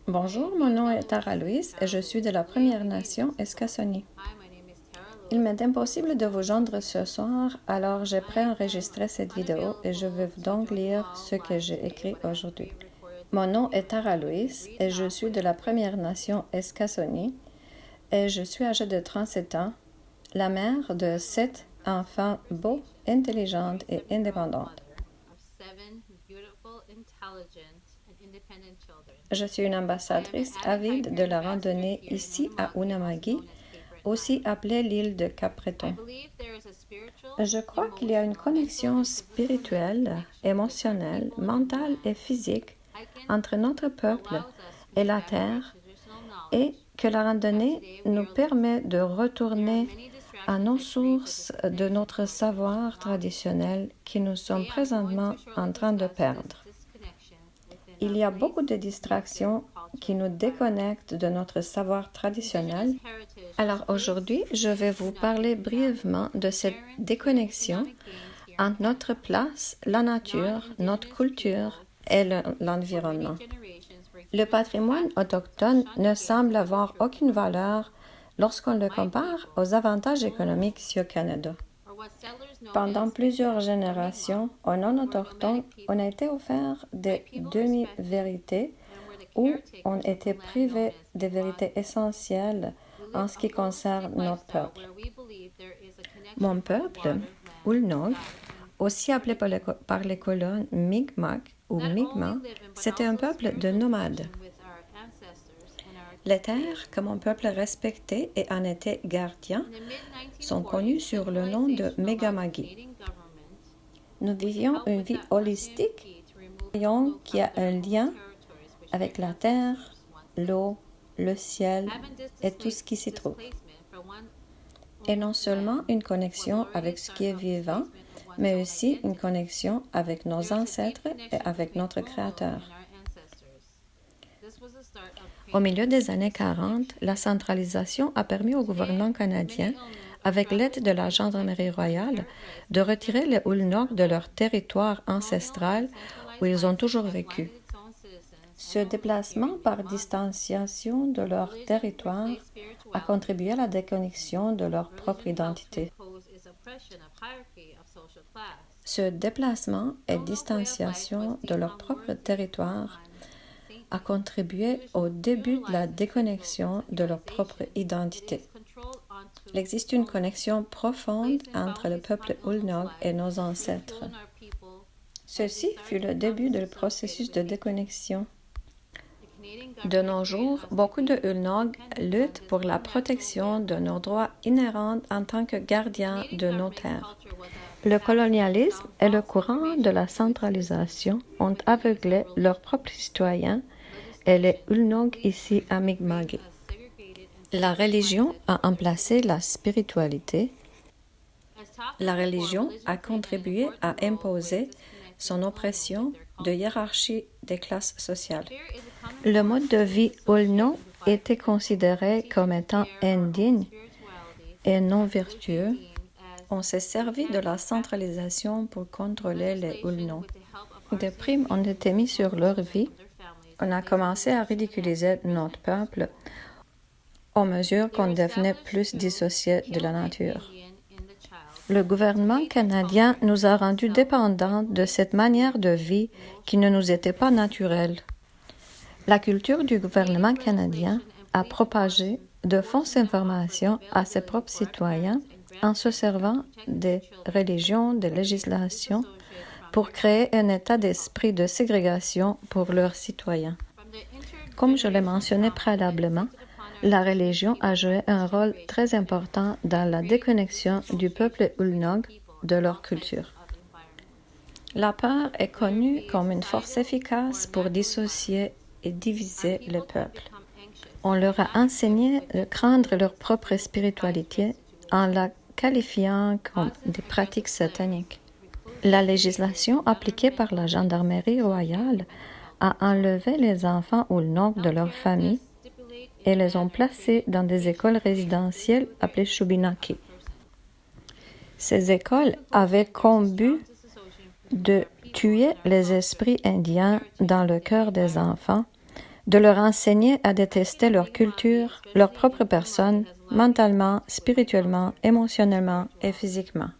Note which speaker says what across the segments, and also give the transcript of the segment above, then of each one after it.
Speaker 1: Bonjour, mon nom est Tara Louise et je suis de la Première Nation Eskasoni. Il m'est impossible de vous joindre ce soir, alors j'ai préenregistré cette vidéo et je vais donc lire ce que j'ai écrit aujourd'hui. Mon nom est Tara Louise et je suis de la Première Nation Eskasoni et je suis âgée de 37 ans, la mère de 7 enfants beaux, intelligents et indépendants. Je suis une ambassadrice avide de la randonnée ici à Unama'ki, aussi appelée l'île de Cap-Breton. Je crois qu'il y a une connexion spirituelle, émotionnelle, mentale et physique entre notre peuple et la terre et que la randonnée nous permet de retourner à nos sources de notre savoir traditionnel que nous sommes présentement en train de perdre. Il y a beaucoup de distractions qui nous déconnectent de notre savoir traditionnel. Alors aujourd'hui, je vais vous parler brièvement de cette déconnexion entre notre place, la nature, notre culture et l'environnement. Le patrimoine autochtone ne semble avoir aucune valeur lorsqu'on le compare aux avantages économiques ici au Canada. Pendant plusieurs générations, aux non-autochtones, on a été offert des demi-vérités ou on était privé des vérités essentielles en ce qui concerne notre peuple. Mon peuple, Ulnog, aussi appelé par les colons Mi'kmaq ou Mi'kmaq, c'était un peuple de nomades. Les terres que mon peuple respectait et en était gardien sont connues sur le nom de Mi'kma'ki. Nous vivions une vie holistique, qui a un lien avec la terre, l'eau, le ciel et tout ce qui s'y trouve. Et non seulement une connexion avec ce qui est vivant, mais aussi une connexion avec nos ancêtres et avec notre Créateur. Au milieu des années 40, la centralisation a permis au gouvernement canadien, avec l'aide de la Gendarmerie royale, de retirer les Ulnog de leur territoire ancestral où ils ont toujours vécu. Ce déplacement par distanciation de leur territoire a contribué à la déconnexion de leur propre identité. Ce déplacement et distanciation de leur propre territoire a contribué au début de la déconnexion de leur propre identité. Il existe une connexion profonde entre le peuple Ulnog et nos ancêtres. Ceci fut le début du processus de déconnexion. De nos jours, beaucoup de Ulnog luttent pour la protection de nos droits inhérents en tant que gardiens de nos terres. Le colonialisme et le courant de la centralisation ont aveuglé leurs propres citoyens et les Ulnog ici à Mi'kma'ki. La religion a emplacé la spiritualité. La religion a contribué à imposer son oppression de hiérarchie des classes sociales. Le mode de vie Ulnog était considéré comme étant indigne et non vertueux. On s'est servi de la centralisation pour contrôler les Ulnog. Des primes ont été mises sur leur vie. On a commencé à ridiculiser notre peuple aux mesures qu'on devenait plus dissocié de la nature. Le gouvernement canadien nous a rendus dépendants de cette manière de vie qui ne nous était pas naturelle. La culture du gouvernement canadien a propagé de fausses informations à ses propres citoyens en se servant des religions, des législations, pour créer un état d'esprit de ségrégation pour leurs citoyens. Comme je l'ai mentionné préalablement, la religion a joué un rôle très important dans la déconnexion du peuple Ulnog de leur culture. La peur est connue comme une force efficace pour dissocier et diviser le peuple. On leur a enseigné de craindre leur propre spiritualité en la qualifiant comme des pratiques sataniques. La législation appliquée par la Gendarmerie royale a enlevé les enfants Ulnog de leur famille et les ont placés dans des écoles résidentielles appelées Shubenaki. Ces écoles avaient comme but de tuer les esprits indiens dans le cœur des enfants de leur enseigner à détester leur culture, leur propre personne, mentalement, spirituellement, émotionnellement et physiquement.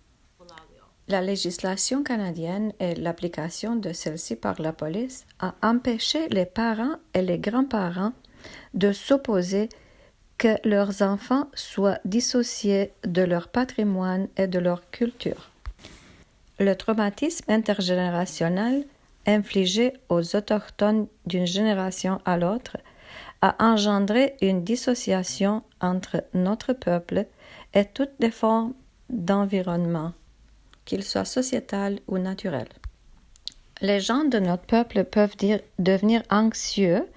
Speaker 1: La législation canadienne et l'application de celle-ci par la police a empêché les parents et les grands-parents de s'opposer que leurs enfants soient dissociés de leur patrimoine et de leur culture. Le traumatisme intergénérationnel infligé aux autochtones d'une génération à l'autre a engendré une dissociation entre notre peuple et toutes les formes d'environnement, qu'ils soient sociétals ou naturels. Les gens de notre peuple peuvent devenir anxieux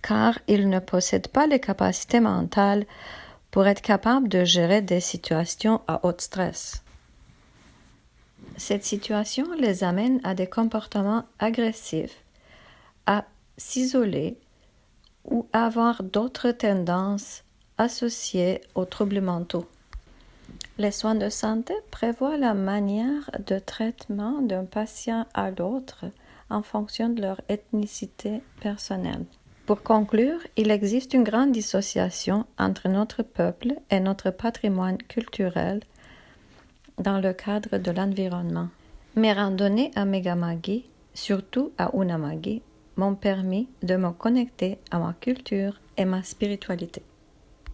Speaker 1: car ils ne possèdent pas les capacités mentales pour être capables de gérer des situations à haut stress. Cette situation les amène à des comportements agressifs, à s'isoler ou à avoir d'autres tendances associées aux troubles mentaux. Les soins de santé prévoient la manière de traitement d'un patient à l'autre en fonction de leur ethnicité personnelle. Pour conclure, il existe une grande dissociation entre notre peuple et notre patrimoine culturel dans le cadre de l'environnement. Mes randonnées à Megamagi, surtout à Unamagi, m'ont permis de me connecter à ma culture et ma spiritualité.